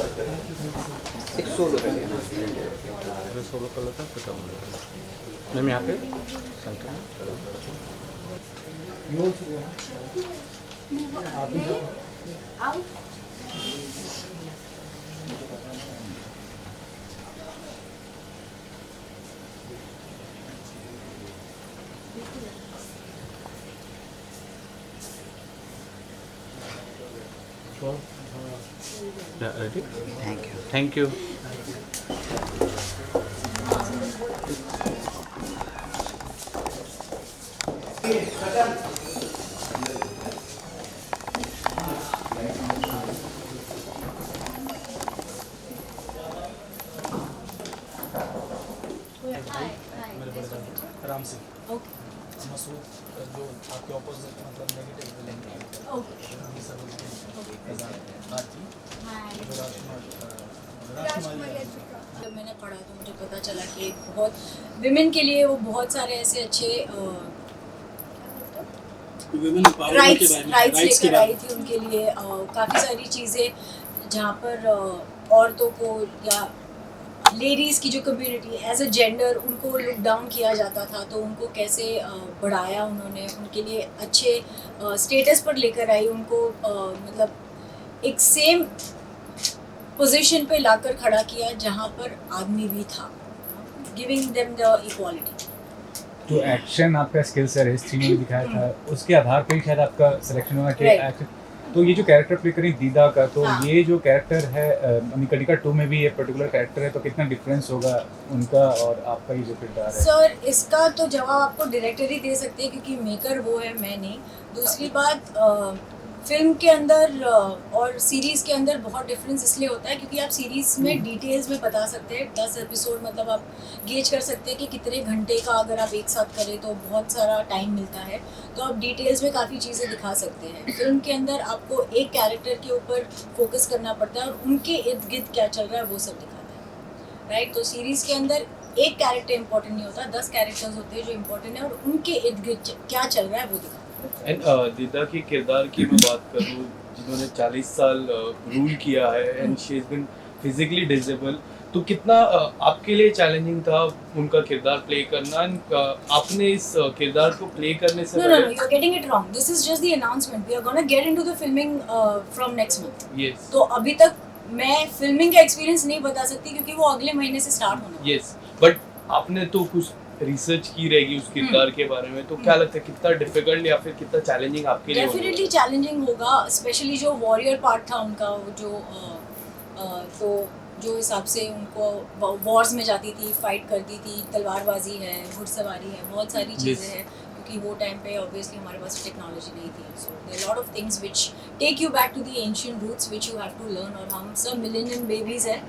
एक सोलो रहेगा। अगर सोलो कर लेता तो कम हो जाएगा। मैम यहाँ पे सेंटर में ready. Thank you. Thank you. Ram Singh Masood जो आपके ऑपोजिट मतलब नेगेटिव विलेन है जब मैंने पढ़ा तो मुझे पता चला कि बहुत विमेन के लिए वो बहुत सारे ऐसे अच्छे राइट्स लेकर आई थी उनके लिए काफ़ी सारी चीज़ें जहाँ पर औरतों को या लेडीज़ की जो कम्युनिटी एज अ जेंडर उनको लुक डाउन किया जाता था, तो उनको कैसे बढ़ाया उन्होंने, उनके लिए अच्छे स्टेटस पर लेकर आई उनको, मतलब एक सेम पोजीशन पे लाकर खड़ा किया जहाँ पर आदमी भी था, गिविंग देम द इक्वालिटी। जो एक्शन आपका स्किल्स है रेस 3 में भी दिखाया था, उसके आधार पर ही शायद आपका सिलेक्शन हुआ कि एक्शन। तो ये जो कैरेक्टर प्ले करें दीदा का, तो हाँ। ये जो कैरेक्टर है अमिकटिका 2 में भी ये पर्टिकुलर कैरेक्टर है, तो कितना डिफरेंस होगा उनका और आपका ये जो किरदार है? सर इसका तो जवाब आपको डायरेक्टर ही दे सकते हैं क्योंकि मेकर वो है, मैं नहीं। दूसरी बात, फिल्म के अंदर और सीरीज़ के अंदर बहुत डिफरेंस इसलिए होता है क्योंकि आप सीरीज़ में डिटेल्स में बता सकते हैं, 10 एपिसोड मतलब आप गेज कर सकते हैं कि कितने घंटे का अगर आप एक साथ करें तो बहुत सारा टाइम मिलता है, तो आप डिटेल्स में काफ़ी चीज़ें दिखा सकते हैं। फिल्म के अंदर आपको एक कैरेक्टर के ऊपर फोकस करना पड़ता है और उनके इर्द गिर्द क्या चल रहा है वो सब दिखाता है, राइट। तो सीरीज़ के अंदर एक कैरेक्टर इंपॉर्टेंट नहीं होता, 10 कैरेक्टर्स होते हैं जो इंपॉर्टेंट है और उनके इर्द गिर्द क्या चल रहा है वो दिखाता है। एंड दीदा के किरदार की मैं बात करूँ जिन्होंने 40 साल रूल किया है and she is been physically disable, तो कितना आपके लिए चैलेंजिंग था उनका किरदार प्ले करना? आपने इस किरदार को प्ले करने से No, you're getting it wrong. This is just the announcement. We are gonna get into the filming from next month. Yes तो अभी तक मैं फिल्मिंग का एक्सपीरियंस नहीं बता सकती क्योंकि वो अगले महीने से स्टार्ट होना है। यस, बट आपने तो कुछ रिसर्च की रहेगी उस किरदार के बारे में, तो क्या लगता है कितना डिफिकल्ट या फिर कितना चैलेंजिंग आपके लिए? डेफिनेटली चैलेंजिंग होगा, स्पेशली जो वॉरियर पार्ट था उनका, वो जो तो जो हिसाब से उनको वॉर्स में जाती थी, फाइट करती थी, तलवारबाजी है, घुड़सवारी है, बहुत सारी चीज़ें हैं क्योंकि वो टाइम पे ऑब्वियसली हमारे पास टेक्नोलॉजी नहीं थी। So there lot of things which take you back to the ancient roots which you have to learn, और हम सब मिलेनियम बेबीज़ हैं,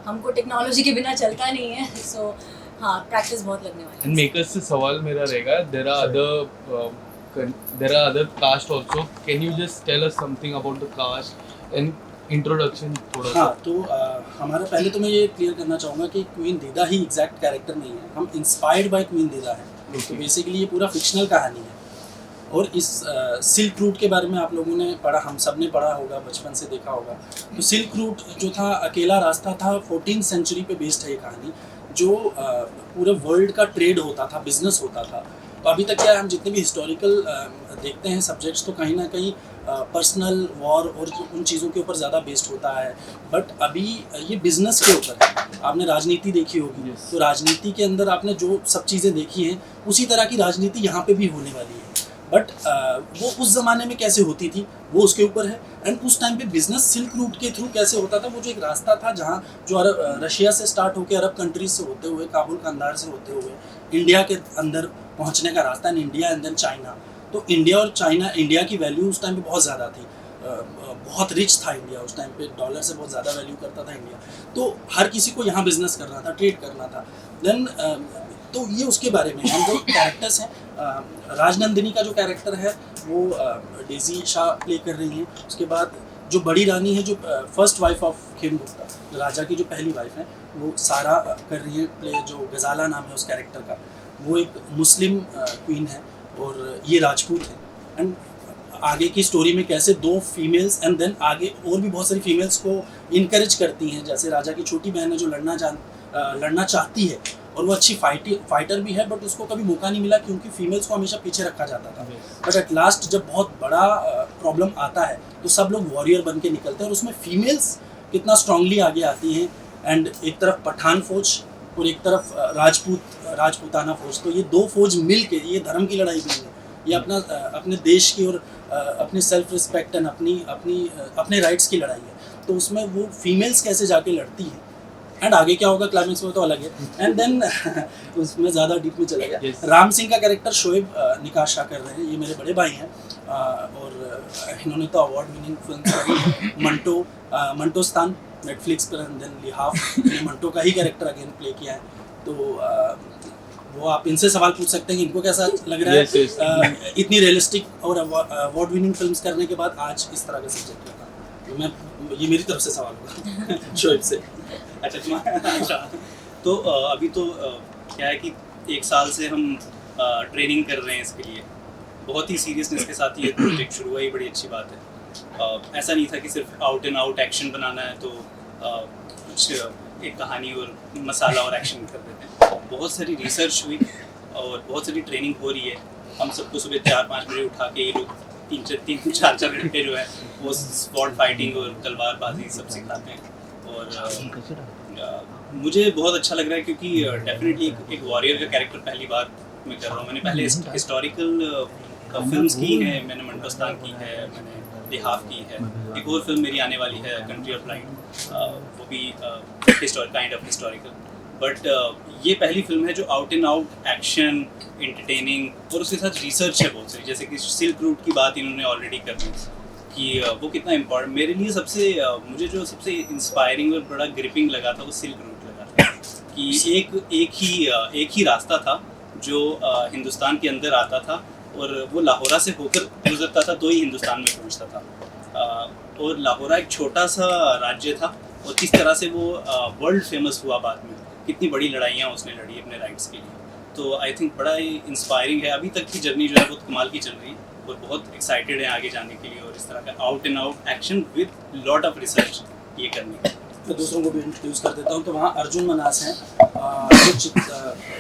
हमको टेक्नोलॉजी के बिना चलता नहीं है। सो हाँ, प्रैक्टिस बहुत लगने वाली है। एंड मेकर्स से सवाल मेरा रहेगा, there are other cast also, can you just tell us something about the cast and introduction थोड़ा सा? हाँ, तो हमारा पहले तो मैं ये क्लियर करना चाहूँगा कि क्वीन दीदा ही एग्जैक्ट कैरेक्टर नहीं है, हम इंस्पायर्ड बाय क्वीन दीदा हैं। तो बेसिकली ये पूरा फिक्शनल कहानी है। और इस सिल्क रूट के बारे में आप लोगों ने पढ़ा, हम सब ने पढ़ा होगा, बचपन से देखा होगा। तो सिल्क रूट जो था अकेला रास्ता था, 14th सेंचुरी पे बेस्ड है ये कहानी, जो पूरे वर्ल्ड का ट्रेड होता था, बिजनेस होता था। तो अभी तक क्या है, हम जितने भी हिस्टोरिकल देखते हैं सब्जेक्ट्स, तो कहीं ना कहीं पर्सनल वॉर और उन चीज़ों के ऊपर ज़्यादा बेस्ड होता है, बट अभी ये बिजनेस के ऊपर है। आपने राजनीति देखी होगी, तो राजनीति के अंदर आपने जो सब चीज़ें देखी हैं उसी तरह की राजनीति यहाँ पे भी होने वाली है, बट वो उस ज़माने में कैसे होती थी वो उसके ऊपर है। एंड उस टाइम पे बिजनेस सिल्क रूट के थ्रू कैसे होता था, वो जो एक रास्ता था जहाँ जो रशिया से स्टार्ट होकर अरब कंट्रीज से होते हुए, काबुल कंदार से होते हुए इंडिया के अंदर पहुँचने का रास्ता, and India and then China. तो इंडिया और चाइना, इंडिया की वैल्यू उस टाइम पे बहुत ज़्यादा थी, बहुत रिच था इंडिया उस टाइम पे, डॉलर से बहुत ज़्यादा वैल्यू करता था इंडिया। तो हर किसी को यहाँ बिजनेस करना था, ट्रेड करना था। देन तो ये उसके बारे में हम जो कैरेक्टर्स हैं, राजनंदिनी का जो कैरेक्टर है वो डेजी शाह प्ले कर रही हैं। उसके बाद जो बड़ी रानी है, जो फर्स्ट वाइफ ऑफ खेमगुप्ता, राजा की जो पहली वाइफ है, वो सारा कर रही है प्ले, जो गजाला नाम है उस कैरेक्टर का। वो एक मुस्लिम क्वीन है और ये राजपूत है। एंड आगे की स्टोरी में कैसे 2 फीमेल्स एंड देन आगे और भी बहुत सारी फीमेल्स को इनकरेज करती हैं। जैसे राजा की छोटी बहन है जो लड़ना चाहती है और वो अच्छी फाइटर भी है, बट उसको कभी मौका नहीं मिला क्योंकि फीमेल्स को हमेशा पीछे रखा जाता था। बट एट लास्ट जब बहुत बड़ा प्रॉब्लम आता है तो सब लोग वॉरियर बन के निकलते हैं, और उसमें फीमेल्स कितना स्ट्रांगली आगे आती हैं। एंड एक तरफ पठान फौज और एक तरफ राजपूताना फौज, तो ये 2 फौज मिल के, ये धर्म की लड़ाई भी नहीं है, ये अपने देश की और अपने सेल्फ रिस्पेक्ट एंड अपने राइट्स की लड़ाई है। तो उसमें वो फीमेल्स कैसे जाके लड़ती हैं एंड आगे क्या होगा क्लाइमेक्स में तो अलग है। एंड देन उसमें ज़्यादा डीप में चला गया। राम सिंह का कैरेक्टर शोएब निकाश शाह कर रहे हैं, ये मेरे बड़े भाई हैं और इन्होंने तो अवार्ड विनिंग फिल्म मंटोस्तान नेटफ्लिक्स पर एंड देन लिहाफ मंटो का ही कैरेक्टर अगेन प्ले किया है। तो वो आप इनसे सवाल पूछ सकते हैं कि इनको कैसा लग रहा है इतनी रियलिस्टिक और अवार्ड विनिंग फिल्म्स करने के बाद आज इस तरह का सब्जेक्ट लगा। तो ये मेरी तरफ से सवाल होगा शोएब से। अच्छा तो अभी तो क्या है कि 1 साल से हम ट्रेनिंग कर रहे हैं इसके लिए, बहुत ही सीरियसनेस के साथ ये प्रोजेक्ट शुरू हुआ, ये बड़ी अच्छी बात है। ऐसा नहीं था कि सिर्फ आउट एंड आउट एक्शन बनाना है तो कुछ एक कहानी और मसाला और एक्शन कर देते हैं। बहुत सारी रिसर्च हुई और बहुत सारी ट्रेनिंग हो रही है। हम सबको सुबह 4-5 बजे उठा के ये लोग 3-4 घंटे जो है वो स्पॉट फाइटिंग और तलवारबाजी सब सिखाते हैं। और मुझे बहुत अच्छा लग रहा है क्योंकि डेफिनेटली एक वॉरियर का कैरेक्टर पहली बार मैं कर रहा हूँ। मैंने पहले हिस्टोरिकल फिल्म्स की हैं, मैंने मंटोस्तान की है, मैंने लिहाफ की है, एक और फिल्म मेरी आने वाली है कंट्री ऑफ लाइट, वो भी काइंड ऑफ हिस्टोरिकल। बट ये पहली फिल्म है जो out and out action, entertaining और उसके साथ रिसर्च है बहुत सारी। जैसे कि सिल्क रूट की बात इन्होंने ऑलरेडी कर दी कि वो कितना इम्पोर्टेंट मेरे लिए मुझे जो सबसे इंस्पायरिंग और बड़ा ग्रिपिंग लगा था वो सिल्क रूट लगा था कि एक ही रास्ता था जो हिंदुस्तान के अंदर आता था और वो लाहौरा से होकर गुजरता था तो ही हिंदुस्तान में पहुंचता था। और लाहौरा एक छोटा सा राज्य था और किस तरह से वो वर्ल्ड फेमस हुआ बाद में, कितनी बड़ी लड़ाइयाँ उसने लड़ी अपने राइट्स के लिए। तो आई थिंक बड़ा ही इंस्पायरिंग है। अभी तक की जर्नी जो है बहुत कमाल की चल रही है और बहुत एक्साइटेड है आगे जाने के लिए और इस तरह का out and out action with lot of research ये करने का। मैं दूसरों को भी इंट्रोड्यूस कर देता हूँ। तो वहाँ अर्जुन मनास हैं, कुछ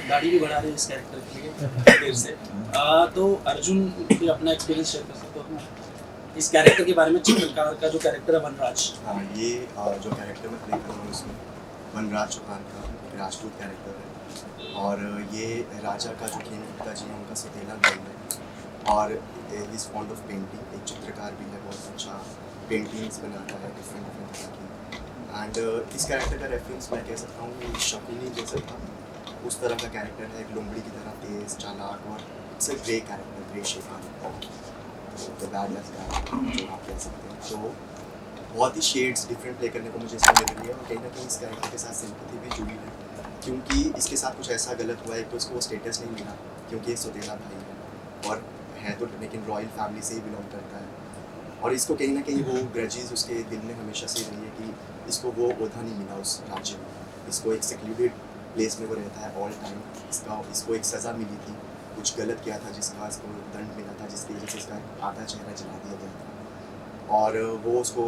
दाढ़ी भी बढ़ा रहे हैं इस कैरेक्टर के लिए देर से। तो अर्जुन भी अपना एक्सपीरियंस शेयर कर सकते हो इस कैरेक्टर के बारे में। चित्रकार का जो कैरेक्टर है वनराज, ये जो कैरेक्टर मैं प्ले कर रहा हूँ इसमें वनराज चौहान का एक राजपूत कैरेक्टर है और ये राजा का जो पिताजी है उनका सौतेला भाई है और he is fond of painting, एक चित्रकार भी है, बहुत अच्छा पेंटिंग्स बनाता है डिफरेंट तरह की। एंड इस कैरेक्टर का रेफरेंस मैं कह सकता हूँ शकुनी जैसा था, उस तरह का कैरेक्टर है, एक लोमड़ी की तरह तेज चालाक और it's a grey character, grey shape तो बैडलेस कैरेक्टर जो आप कह सकते हैं। तो बहुत ही शेड्स डिफरेंट प्ले करने को मुझे इसमें मिल रही है और कहीं ना कहीं इस कैरेक्टर के साथ सिंपैथी भी जुड़ी है क्योंकि इसके साथ कुछ ऐसा गलत हुआ है तो इसको स्टेटस नहीं मिला क्योंकि एक सौतेला भाई है और है तो लेकिन रॉयल फैमिली से ही बिलोंग करता है और इसको कहीं ना कहीं वो ग्रजेस उसके दिल में हमेशा से रही है कि इसको वो ओहदा नहीं मिला उस राज्य में, इसको एक सेक्लूडेड प्लेस में वो रहता है ऑल टाइम। इसको एक सज़ा मिली थी, कुछ गलत किया था जिसका इसको दंड मिला था जिसकी वजह से इसका आधा चेहरा जला दिया गया था और वो उसको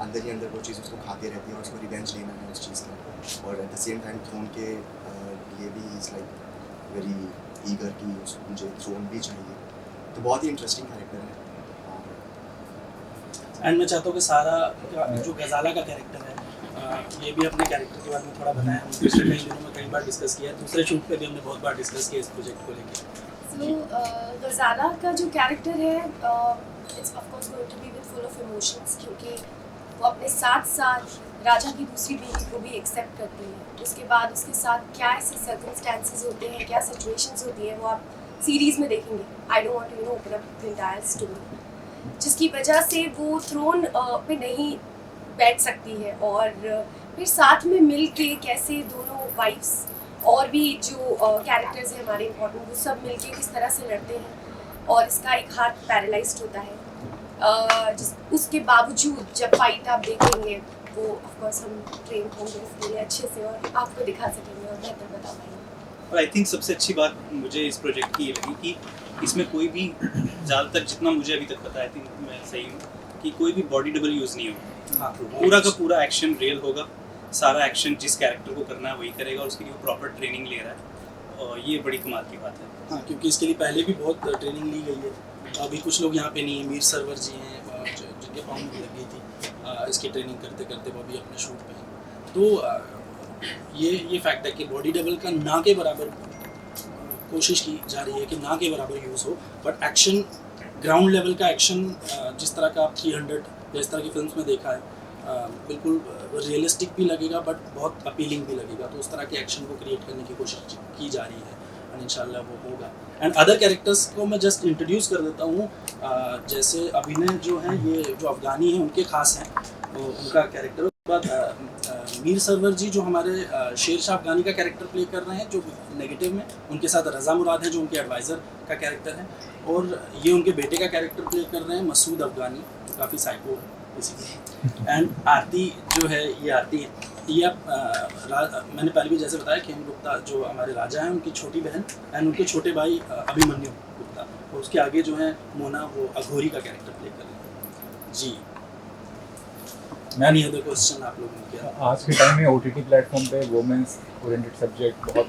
अंदर ही अंदर वो चीज़ उसको खाते रहती है और उसको रिवेंज लेना है उस चीज़ का और at the same time throne के लिए भी इज़ लाइक वेरी ईगर कि मुझे थ्रोन भी चाहिए। तो बहुत ही इंटरेस्टिंग कैरेक्टर है। एंड मैं चाहता हूँ कि सारा जो गजाला का कैरेक्टर है ये भी अपने कैरेक्टर के बारे में थोड़ा बताएं। हम पिछले कई दिनों में कई बार डिस्कस किया है, दूसरे शूट पे भी हमने बहुत बार डिस्कस किया इस प्रोजेक्ट को लेकर। So, गजाला का जो कैरेक्टर है it's of course going to be with full of emotions क्योंकि वो अपने साथ राजा की दूसरी बेटी को भी एक्सेप्ट करती है। उसके बाद उसके साथ क्या ऐसे सर्कमस्टेंसेस होते हैं, क्या सिचुएशंस होती हैं वो आप सीरीज़ में देखेंगे। I don't want to open up the entire story, जिसकी वजह से वो थ्रोन पे नहीं बैठ सकती है और फिर साथ में मिल के कैसे दोनों वाइफ्स और भी जो कैरेक्टर्स हैं हमारे इम्पोर्टेंट वो सब मिल के किस तरह से लड़ते हैं और इसका एक हाथ पैरालाइज्ड होता है। उसके बावजूद जब फाइट आप देखेंगे वो ऑफकोर्स हम ट्रेन होंगे इसके लिए अच्छे से और आपको दिखा सकेंगे और बेहतर बता पाएंगे। और आई थिंक सबसे अच्छी बात मुझे इस प्रोजेक्ट की ये लगी कि इसमें कोई भी ज़्यादातर जितना मुझे अभी तक पता है, आई थिंक मैं सही हूँ कि कोई भी बॉडी डबल यूज़ नहीं होगा। हाँ पूरा का पूरा एक्शन रियल होगा, सारा एक्शन जिस कैरेक्टर को करना है वही करेगा, और उसके लिए वो प्रॉपर ट्रेनिंग ले रहा है, और ये बड़ी कमाल की बात है। हाँ, क्योंकि इसके लिए पहले भी बहुत ट्रेनिंग ली गई है। अभी कुछ लोग यहाँ पे नहीं है, मीर सरवर जी हैं जिनके पाँव में लग गई थी इसकी ट्रेनिंग करते करते, वो भी अपने शूट पे हैं। तो ये फैक्ट है कि बॉडी डबल का ना के बराबर कोशिश की जा रही है कि ना के बराबर यूज़ हो, बट एक्शन ग्राउंड लेवल का एक्शन जिस तरह का आप 300 या इस तरह की फिल्म्स में देखा है बिल्कुल रियलिस्टिक भी लगेगा बट बहुत अपीलिंग भी लगेगा। तो उस तरह के एक्शन को क्रिएट करने की कोशिश की जा रही है, एंड इंशाल्लाह वो होगा। एंड अदर कैरेक्टर्स को मैं जस्ट इंट्रोड्यूस कर देता हूँ। जैसे अभिनय जो हैं, ये जो अफ़गानी हैं उनके खास हैं, तो उनका कैरेक्टर। उसके बाद मीर सरवर जी जो हमारे शेर शाह अफ़गानी का कैरेक्टर प्ले कर रहे हैं जो नेगेटिव में, उनके साथ रज़ा मुराद है जो उनके एडवाइज़र का कैरेक्टर है, और ये उनके बेटे का कैरेक्टर प्ले कर रहे हैं मसूद अफ़गानी, जो काफ़ी साइको है बेसिकली। एंड आरती जो है, ये आरती है, ये मैंने पहले भी जैसे बताया कि हम गुप्ता जो हमारे राजा हैं उनकी छोटी बहन एंड उनके छोटे भाई अभिमन्यु गुप्ता, और उसके आगे जो है मोना, वो अघोरी का कैरेक्टर प्ले कर रहे हैं जी। एनी अदर क्वेश्चन आप लोगों ने किया? आज के टाइम में OTT प्लेटफॉर्म पे वुमेन्स ओरिएंटेड सब्जेक्ट बहुत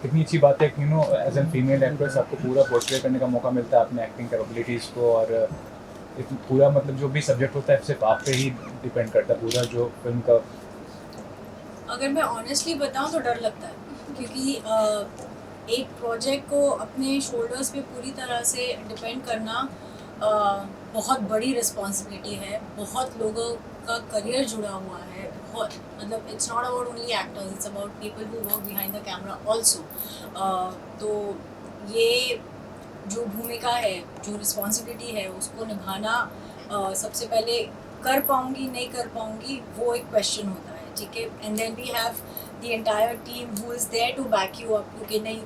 कितनी अच्छी बात है कि you know as an female actress आपको पूरा पोर्ट्रे करने का मौका मिलता है अपने एक्टिंग कैपेबिलिटीज़ को, और पूरा मतलब जो भी सब्जेक्ट होता है सिर्फ आप पे ही डिपेंड करता है पूरा जो फिल्म का। अगर मैं ऑनेस्टली बताऊं तो डर लगता है, क्योंकि एक प्रोजेक्ट को अपने शोल्डर्स पे पूरी तरह से डिपेंड करना बहुत बड़ी रिस्पॉन्सिबिलिटी है। बहुत लोगों का करियर जुड़ा हुआ है, बहुत मतलब it's not about only actors, it's about people who work behind the camera also. तो ये जो भूमिका है, जो रिस्पॉन्सिबिलिटी है, उसको निभाना सबसे पहले कर पाऊँगी नहीं कर पाऊँगी वो एक क्वेश्चन होता है, ठीक है। And then we have the entire team who is there to back you up, क्योंकि नहीं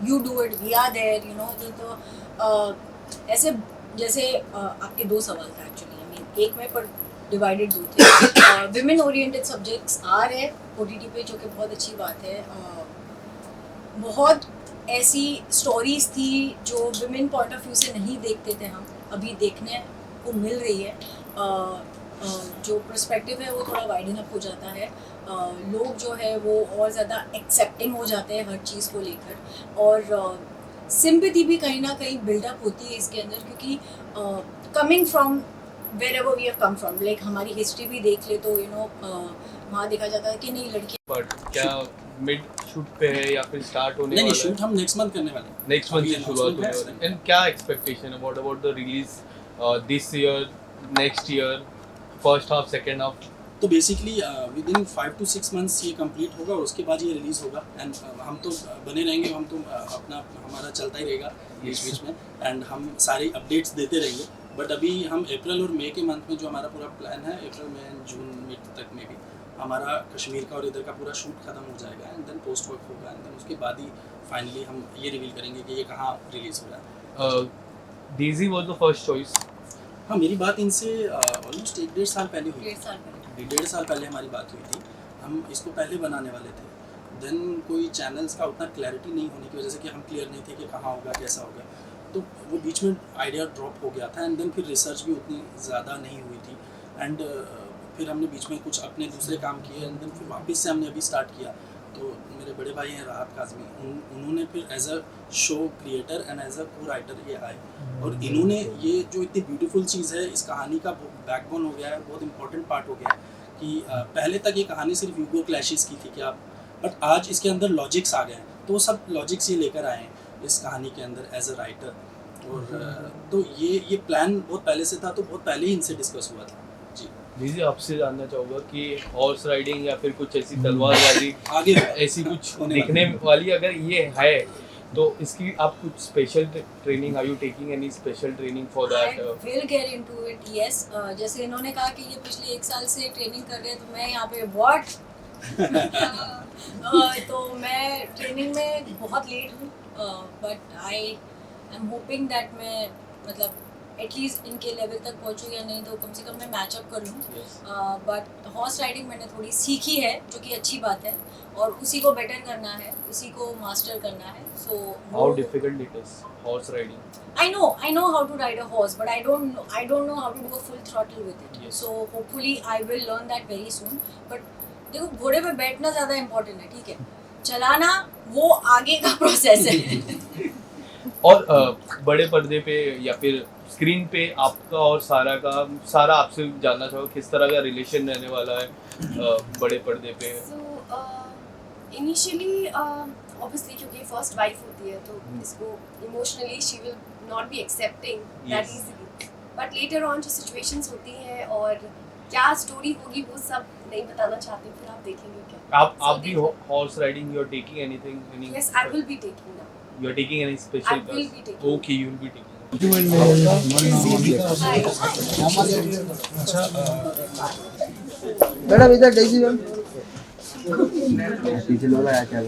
you do it, we are there, you know. तो ऐसे जैसे आपके दो सवाल था एक्चुअली, आई मीन एक में पर डिवाइडेड दो थे। विमेन ओरिएंटेड सब्जेक्ट्स आ रहे OTT पे, जो कि बहुत अच्छी बात है। बहुत ऐसी स्टोरीज थी जो विमेन पॉइंट ऑफ व्यू से नहीं देखते थे हम, अभी देखने को मिल रही है। जो पर्सपेक्टिव है वो थोड़ा वाइडन अप हो जाता है, लोग जो है वो और ज़्यादा एक्सेप्टिंग हो जाते हैं हर चीज़ को लेकर, और सिंपैथी भी कहीं ना कहीं बिल्डअप होती है इसके अंदर, क्योंकि coming from wherever we have come from, like हमारी हिस्ट्री भी देख ले तो यू नो वहाँ देखा जाता है कि नहीं लड़की। बट क्या मिड शूट पे है या फिर स्टार्ट होने नहीं, वाला शूट हम नेक्स्ट मंथ करने वाले हैं। नेक्स्ट मंथ अभी से शुरुआत होने announcement वाली है। एंड क्या expectation about the release this year, next year, first half, second half? तो basically within 5 to 6 months ये कंप्लीट होगा, और उसके बाद ये रिलीज़ होगा। एंड हम तो बने रहेंगे, हम तो हमारा चलता ही रहेगा बीच बीच में, एंड हम सारी अपडेट्स देते रहेंगे। बट अभी हम अप्रैल और मई के मंथ में जो हमारा पूरा प्लान है, अप्रैल में जून मिड तक में भी हमारा कश्मीर का और इधर का पूरा शूट खत्म हो जाएगा, एंड देन पोस्ट वर्क होगा, एंड देन उसके बाद ही फाइनली हम ये रिवील करेंगे कि ये कहाँ रिलीज़ हो रहा है। Daisy was the first choice. हाँ, मेरी बात इनसे ऑलमोस्ट 1-1.5 साल पहले हुई। 1.5 साल पहले 1.5 साल पहले हमारी बात हुई थी। हम इसको पहले बनाने वाले थे, देन कोई चैनल्स का उतना क्लैरिटी नहीं होने की वजह से कि हम क्लियर नहीं थे कि कहाँ होगा, कैसा होगा, तो वो बीच में आइडिया ड्रॉप हो गया था। एंड देन फिर रिसर्च भी उतनी ज़्यादा नहीं हुई थी, एंड फिर हमने बीच में कुछ अपने दूसरे काम किए, एंड देन फिर वापस से हमने अभी स्टार्ट किया। तो मेरे बड़े भाई हैं राहत काज़मी, उन्होंने फिर as a show creator and as a co writer ये आए, और इन्होंने ये जो इतनी ब्यूटीफुल चीज़ है, इस कहानी का बैकबोन हो गया है, बहुत इंपॉर्टेंट पार्ट हो गया है कि पहले तक ये कहानी सिर्फ ईगो क्लैशेस की थी कि आप, बट आज इसके अंदर लॉजिक्स आ गए हैं, तो वो सब लॉजिक्स ये लेकर आए हैं इस कहानी के अंदर एज अ राइटर। और तो ये प्लान बहुत पहले से था, तो बहुत पहले ही इनसे डिस्कस हुआ था जी। जी आपसे जानना चाहूँगा कि हॉर्स राइडिंग या फिर कुछ ऐसी तलवारबाजी आगे ऐसी कुछ होने दिखने वाली अगर ये है, तो इसकी आप कुछ special training, are you taking any special training for that? I will get into it, yes. जैसे इन्होंने कहा कि ये पिछले 1 साल से ट्रेनिंग कर रहे हैं, तो मैं यहाँ पे व्हाट तो मैं ट्रेनिंग में बहुत लेट हूँ, but I am hoping that मैं मतलब एटलीस्ट इनके लेवल तक पहुंचूं या नहीं तो कम से कम मैं मैचअप कर लूँ। बट हॉर्स राइडिंग मैंने थोड़ी सीखी है जो कि अच्छी बात है, और उसी को बेटर करना है, उसी को मास्टर करना है। So how difficult it is horse riding? I know how to ride a horse, but I don't know how to do a full throttle with it. Yes. So hopefully I will learn that very soon. But देखो घोड़े पे बैठना ज़्यादा important है, ठीक है, चलाना वो आगे का प्रोसेस है। और बड़े पर्दे पे या फिर स्क्रीन पे आपका और सारा आपसे जानना चाहो किस तरह का रिलेशन रहने वाला है बड़े पर्दे पे? सो इनिशियली ऑब्वियसली क्योंकि फर्स्ट वाइफ होती है तो इसको emotionally she will not be accepting that Yes. Easily, but later on जो सिचुएशंस होती हैं और क्या स्टोरी होगी वो सब नहीं बताना चाहती, फिर आप देखेंगे क्या। आप भी horse riding, you are taking anything? Yes, I will be taking now. You are taking any special? I will be taking. Okay, you will be taking. Madam इधर डेजी मैम पीछे लोग आया क्या